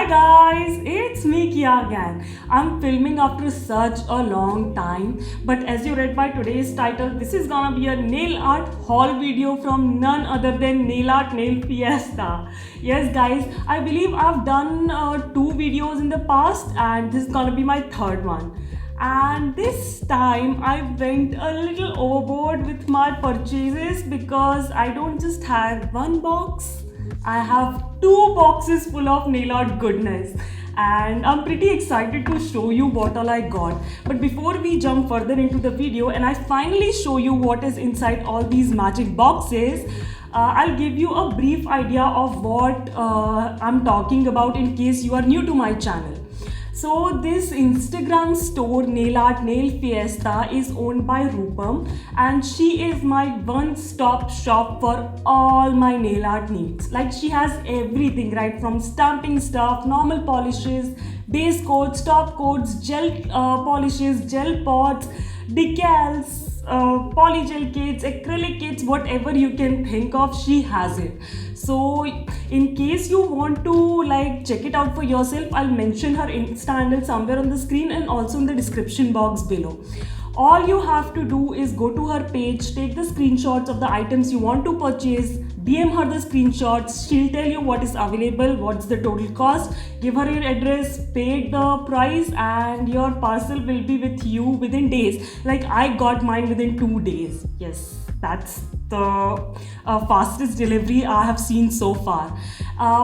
guys, it's me Kia again. I'm filming after such a long time, but as you read by today's title, this is gonna be a nail art haul video from none other than Nail Art Nail Fiesta. Yes guys, I believe I've done 2 videos in the past and this is gonna be my third one. And this time I went a little overboard with my purchases because I don't just have one box, I have 2 boxes full of nail art goodness, and I'm pretty excited to show you what all I got. But before we jump further into the video and I finally show you what is inside all these magic boxes, I'll give you a brief idea of what I'm talking about in case you are new to my channel. So this Instagram store Nail Art Nail Fiesta is owned by Rupam, and she is my one-stop shop for all my nail art needs. Like, she has everything, right from stamping stuff, normal polishes, base coats, top coats, gel polishes, gel pots, decals, polygel kits, acrylic kits, whatever you can think of, she has it. So in case you want to check it out for yourself, I'll mention her Insta handle somewhere on the screen and also in the description box below. All you have to do is go to her page, take the screenshots of the items you want to purchase, DM her the screenshots, she'll tell you what is available, what's the total cost, give her your address, pay the price, and your parcel will be with you within days. Like, I got mine within 2 days. Yes, that's the fastest delivery I have seen so far.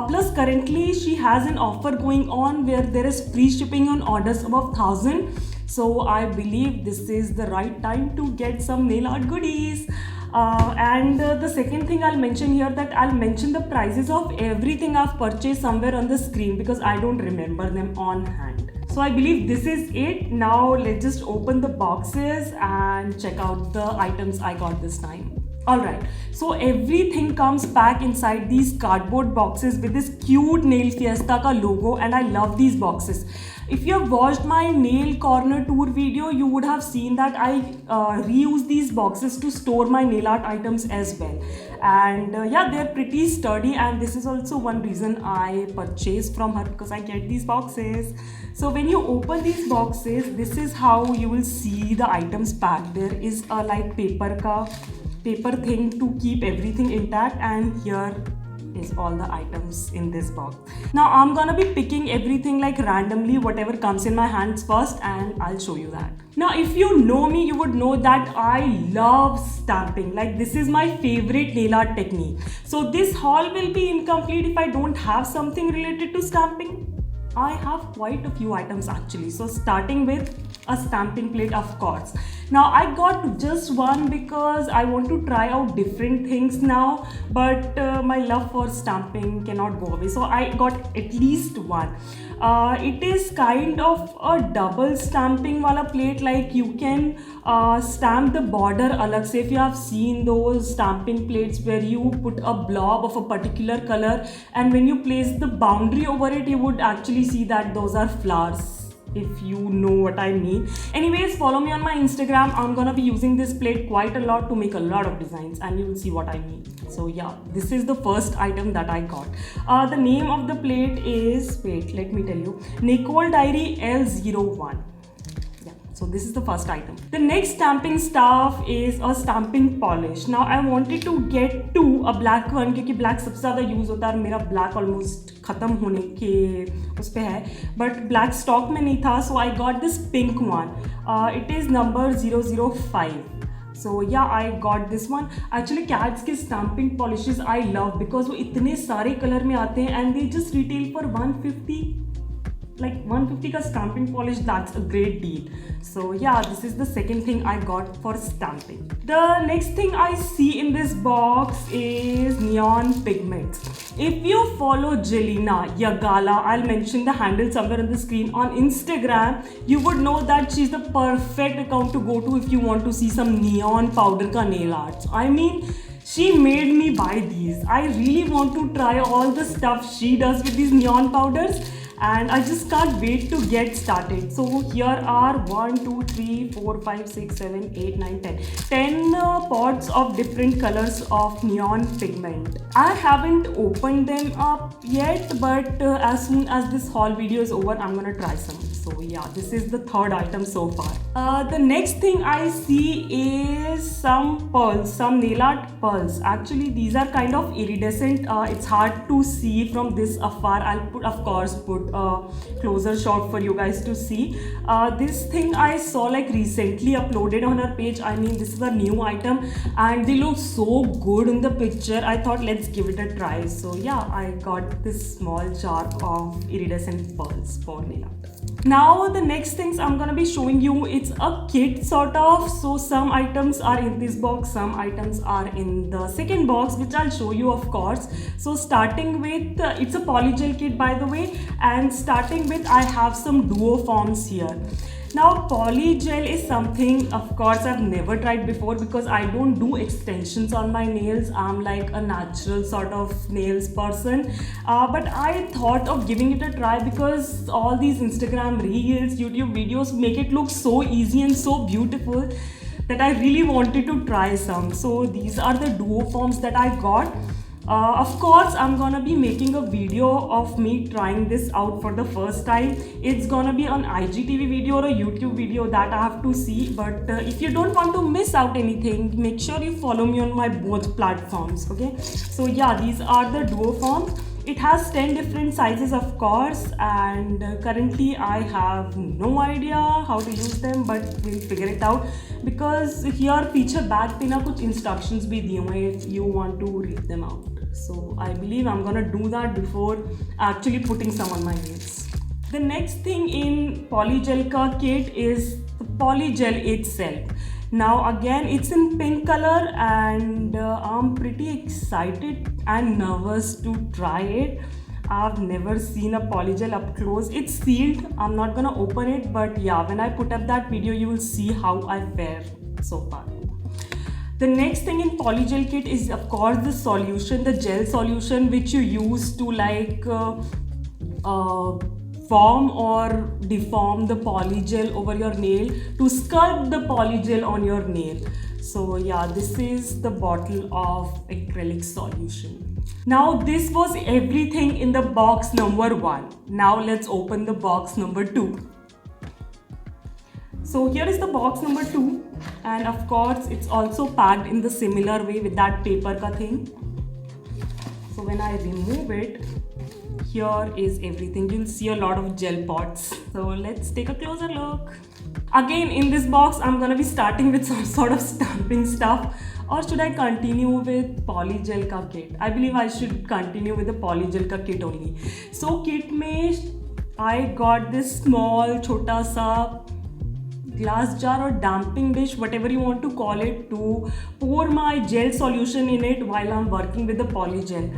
Plus currently she has an offer going on where there is free shipping on orders above 1,000. So I believe this is the right time to get some nail art goodies. And the second thing I'll mention here, that I'll mention the prices of everything I've purchased somewhere on the screen because I don't remember them on hand. So I believe this is it. Now let's just open the boxes and check out the items I got this time. Alright, so everything comes back inside these cardboard boxes with this cute Nail Fiesta ka logo, and I love these boxes. If you have watched my nail corner tour video, you would have seen that I reuse these boxes to store my nail art items as well. And yeah, they're pretty sturdy, and this is also one reason I purchased from her, because I get these boxes. So when you open these boxes, this is how you will see the items packed. There is a paper thing to keep everything intact, and here is all the items in this box. Now I'm gonna be picking everything randomly, whatever comes in my hands first, and I'll show you that. Now if you know me, you would know that I love stamping. This is my favorite nail art technique. So this haul will be incomplete if I don't have something related to stamping. I have quite a few items actually. So starting with a stamping plate, of course. Now I got just one because I want to try out different things now, but my love for stamping cannot go away. So I got at least one. It is kind of a double stamping wala plate. You can stamp the border alag se. If you have seen those stamping plates where you put a blob of a particular color, and when you place the boundary over it, you would actually see that those are flowers, if you know what I mean. Anyways, follow me on my Instagram. I'm gonna be using this plate quite a lot to make a lot of designs, and you will see what I mean. So yeah, this is the first item that I got. The name of the plate is, wait, let me tell you, Nicole Diary L01. So this is the first item. The next stamping stuff is a stamping polish. Now I wanted to get a black one because black सबसे ज़्यादा use होता है और मेरा black almost खत्म होने के उस पे है, but black stock में नहीं था, so I got this pink one. It is number 005. So yeah, I got this one. Actually CAD's के stamping polishes I love because वो इतने सारे color में आते हैं and they just retail for 150. 150 ka stamping polish, that's a great deal. So yeah, this is the second thing I got for stamping. The next thing I see in this box is neon pigments. If you follow Jelena Yagala, I'll mention the handle somewhere on the screen, on Instagram, you would know that she's the perfect account to go to if you want to see some neon powder ka nail art. I mean, she made me buy these. I really want to try all the stuff she does with these neon powders. and I just can't wait to get started. So here are 1, 2, 3, 4, 5, 6, 7, 8, 9, 10. 10 pots of different colors of neon pigment. I haven't opened them up yet, but as soon as this haul video is over, I'm gonna try some. So yeah, this is the third item so far. The next thing I see is some pearls, some nail art pearls. Actually, these are kind of iridescent. It's hard to see from this afar. I'll put a closer shot for you guys to see. This thing I saw like recently uploaded on her page. I mean, this is a new item and they look so good in the picture. I thought let's give it a try. So yeah, I got this small jar of iridescent pearls for nail art. Now the next things I'm gonna be showing you, it's a kit sort of. So some items are in this box, some items are in the second box, which I'll show you of course. So starting with, it's a polygel kit by the way, and starting with I have some duo forms here. Now polygel is something of course I've never tried before because I don't do extensions on my nails. I'm like a natural sort of nails person, but I thought of giving it a try because all these Instagram reels, YouTube videos make it look so easy and so beautiful that I really wanted to try some. So these are the duo forms that I got. Of course, I'm gonna be making a video of me trying this out for the first time. It's gonna be an IGTV video or a YouTube video that I have to see. But if you don't want to miss out anything, make sure you follow me on my both platforms. Okay. So yeah, these are the duo forms. It has 10 different sizes of course, and currently I have no idea how to use them, but we'll figure it out because here पीछे bag पे ना कुछ instructions भी दिए हुए if you want to read them out. So I believe I'm gonna do that before actually putting some on my nails. The next thing in polygel ka kit is the polygel itself. Now again, it's in pink color and I'm pretty excited and nervous to try it. I've never seen a polygel up close. It's sealed. I'm not gonna open it, but yeah, when I put up that video, you will see how I fare so far. The next thing in polygel kit is of course the solution, the gel solution which you use to like form or deform the polygel over your nail, to sculpt the polygel on your nail. So yeah, this is the bottle of acrylic solution. Now this was everything in the box number 1. Now let's open the box number 2. So here is the box number 2, and of course it's also packed in the similar way with that paper ka thing. So when I remove it, here is everything. You'll see a lot of gel pots. So let's take a closer look. Again, in this box, I'm gonna be starting with some sort of stamping stuff. Or should I continue with polygel ka kit? I believe I should continue with the polygel ka kit only. So kit mein I got this small chota sa glass jar or damping dish, whatever you want to call it, to pour my gel solution in it while I'm working with the polygel.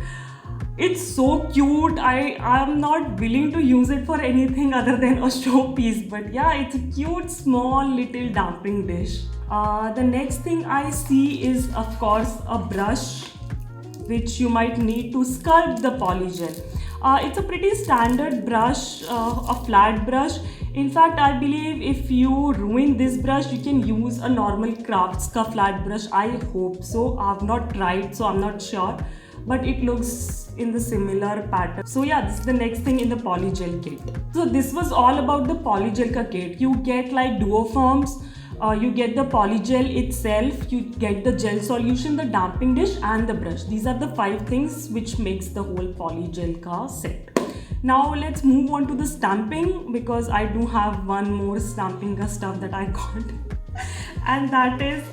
It's so cute. I'm not willing to use it for anything other than a showpiece, but yeah, it's a cute small little damping dish. The next thing I see is of course a brush which you might need to sculpt the polygel. It's a pretty standard brush, a flat brush. In fact, I believe if you ruin this brush, you can use a normal crafts ka flat brush. I hope so. I've not tried, so I'm not sure, but it looks in the similar pattern. So yeah, this is the next thing in the polygel kit. So this was all about the polygel ka kit. You get like duo forms, you get the polygel itself, you get the gel solution, the damping dish and the brush. These are the 5 things which makes the whole polygel ka set. Now let's move on to the stamping, because I do have one more stamping ka stuff that I got and that is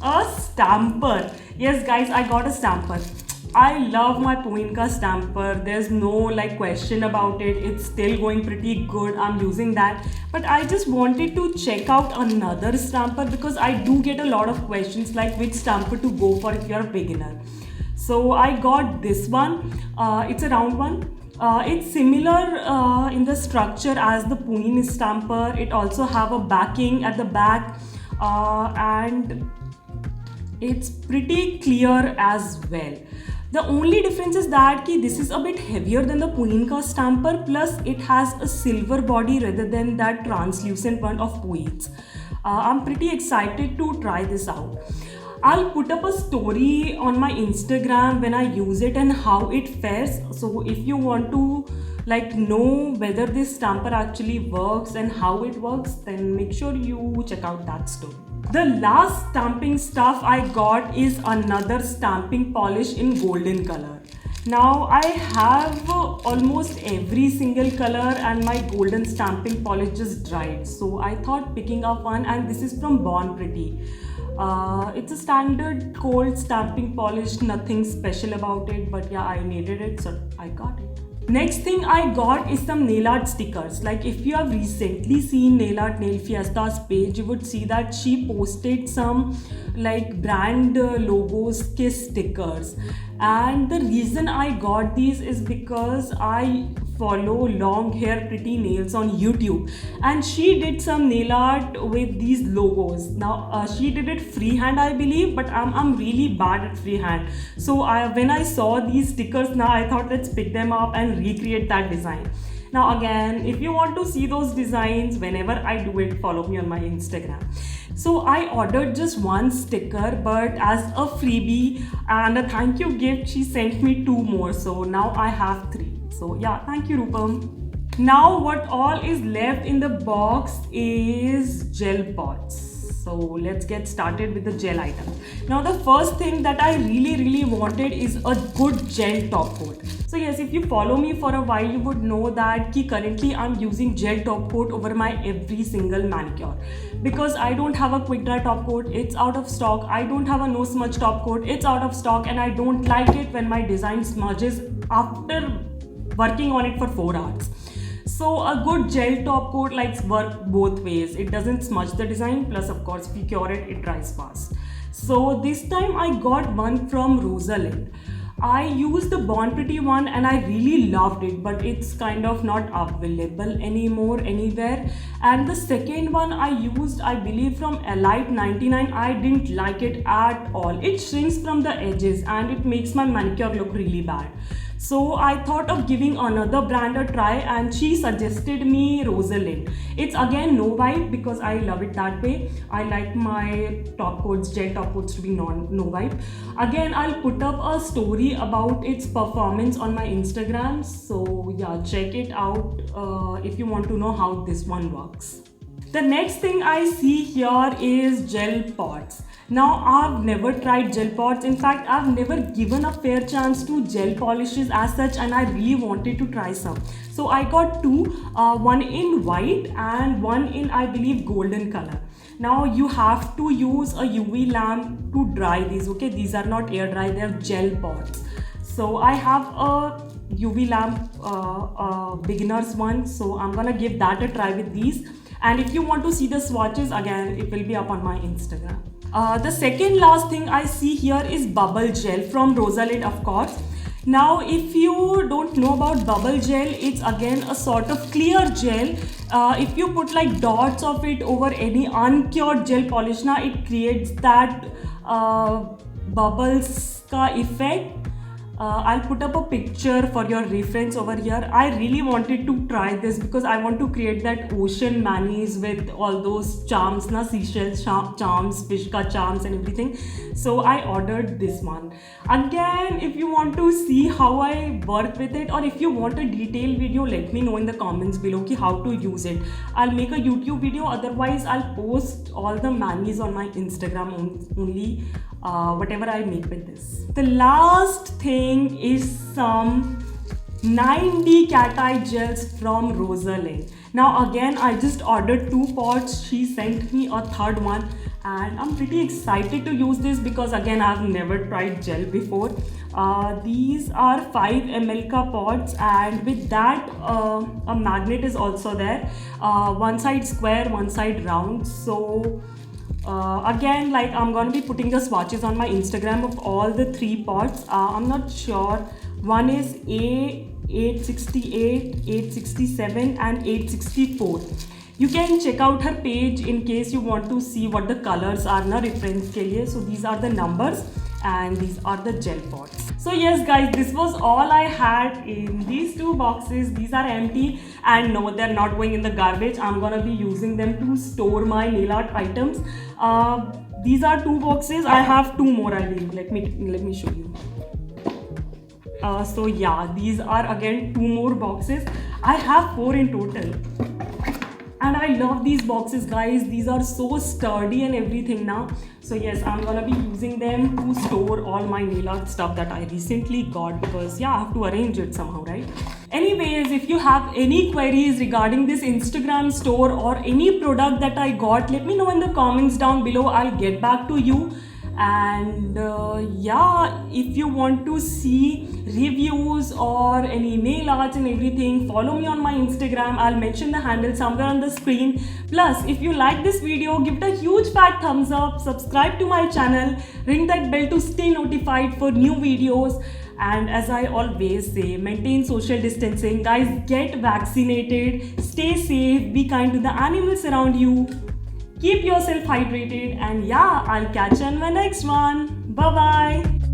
a stamper. Yes guys, I got a stamper. I love my Poinka stamper. There's no like question about it. It's still going pretty good. I'm using that. But I just wanted to check out another stamper because I do get a lot of questions like which stamper to go for if you're a beginner. So I got this one. It's a round one. It's similar in the structure as the Pune stamper. It also have a backing at the back and it's pretty clear as well. The only difference is that ki this is a bit heavier than the Puinka stamper, plus it has a silver body rather than that translucent one of Puig's. I'm pretty excited to try this out. I'll put up a story on my Instagram when I use it and how it fares. So if you want to like know whether this stamper actually works and how it works, then make sure you check out that story. The last stamping stuff I got is another stamping polish in golden color. Now I have almost every single color and my golden stamping polish just dried. So I thought picking up one, and this is from Born Pretty. It's a standard cold stamping polish, nothing special about it, but yeah, I needed it, so I got it. Next thing I got is some nail art stickers. Like if you have recently seen Nail Art Nail Fiesta's page, you would see that she posted some like brand logos ke stickers. And the reason I got these is because I follow Long Hair Pretty Nails on YouTube, and she did some nail art with these logos. Now she did it freehand, I believe, but I'm really bad at freehand. So when I saw these stickers, now I thought let's pick them up and recreate that design. Now again, if you want to see those designs whenever I do it, follow me on my Instagram. So I ordered just one sticker, but as a freebie and a thank you gift, she sent me 2 more. So now I have 3. So yeah, thank you, Rupam. Now what all is left in the box is gel pots. So let's get started with the gel items. Now the first thing that I really wanted is a good gel top coat. So yes, if you follow me for a while, you would know that currently I'm using gel top coat over my every single manicure, because I don't have a quick dry top coat, it's out of stock. I don't have a no smudge top coat, it's out of stock, and I don't like it when my design smudges after working on it for 4 hours. So a good gel top coat likes work both ways. It doesn't smudge the design, plus of course if you cure it, it dries fast. So this time I got one from Rosalind. I used the Born Pretty one and I really loved it, but it's kind of not available anymore anywhere. And the second one I used, I believe from Elite 99, I didn't like it at all. It shrinks from the edges and it makes my manicure look really bad. So I thought of giving another brand a try, and she suggested me Rosalind. It's again no wipe because I love it that way. I like my top coats, gel top coats to be no wipe. Again, I'll put up a story about its performance on my Instagram. So yeah, check it out if you want to know how this one works. The next thing I see here is gel pots. Now I've never tried gel pots. In fact, I've never given a fair chance to gel polishes as such, and I really wanted to try some. So I got 2, one in white and one in, I believe, golden color. Now you have to use a UV lamp to dry these, okay? These are not air dry, they are gel pots. So I have a UV lamp beginner's one, so I'm gonna give that a try with these. And if you want to see the swatches, again, it will be up on my Instagram. The second last thing I see here is bubble gel from Rosalind, of course. Now if you don't know about bubble gel, it's again a sort of clear gel. If you put like dots of it over any uncured gel polish, now it creates that bubbles ka effect. I'll put up a picture for your reference over here. I really wanted to try this because I want to create that ocean manis with all those charms, na seashell charms, fish ka charms and everything. So I ordered this one. Again, if you want to see how I work with it, or if you want a detailed video, let me know in the comments below ki how to use it. I'll make a YouTube video, otherwise I'll post all the manis on my Instagram only. Whatever I make with this. The last thing is some 9D cat eye gels from Rosalind. Now again, I just ordered 2 pots. She sent me a 3rd one, and I'm pretty excited to use this because again, I've never tried gel before. These are 5 ml ka pots, and with that a magnet is also there. One side square, one side round. So again, like I'm gonna be putting the swatches on my Instagram of all the 3 pots. I'm not sure. One is A868, 867 and 864. You can check out her page in case you want to see what the colors are na reference ke liye. So these are the numbers, and these are the gel pots. So yes guys, this was all I had in these two boxes. These are empty, and no, they're not going in the garbage. I'm gonna be using them to store my nail art items. These are two boxes. I have two more, I believe. Let me show you. So yeah, these are again two more boxes. I have 4 in total. And I love these boxes, guys. These are so sturdy and everything now. So yes, I'm gonna be using them to store all my nail art stuff that I recently got, because yeah, I have to arrange it somehow, right? Anyways, if you have any queries regarding this Instagram store or any product that I got, let me know in the comments down below. I'll get back to you. And yeah, if you want to see reviews or any nail arts and everything, follow me on my Instagram. I'll mention the handle somewhere on the screen. Plus, if you like this video, give it a huge fat thumbs up, subscribe to my channel, ring that bell to stay notified for new videos. And as I always say, maintain social distancing. Guys, get vaccinated, stay safe, be kind to the animals around you. Keep yourself hydrated, and yeah, I'll catch you on my next one. Bye bye.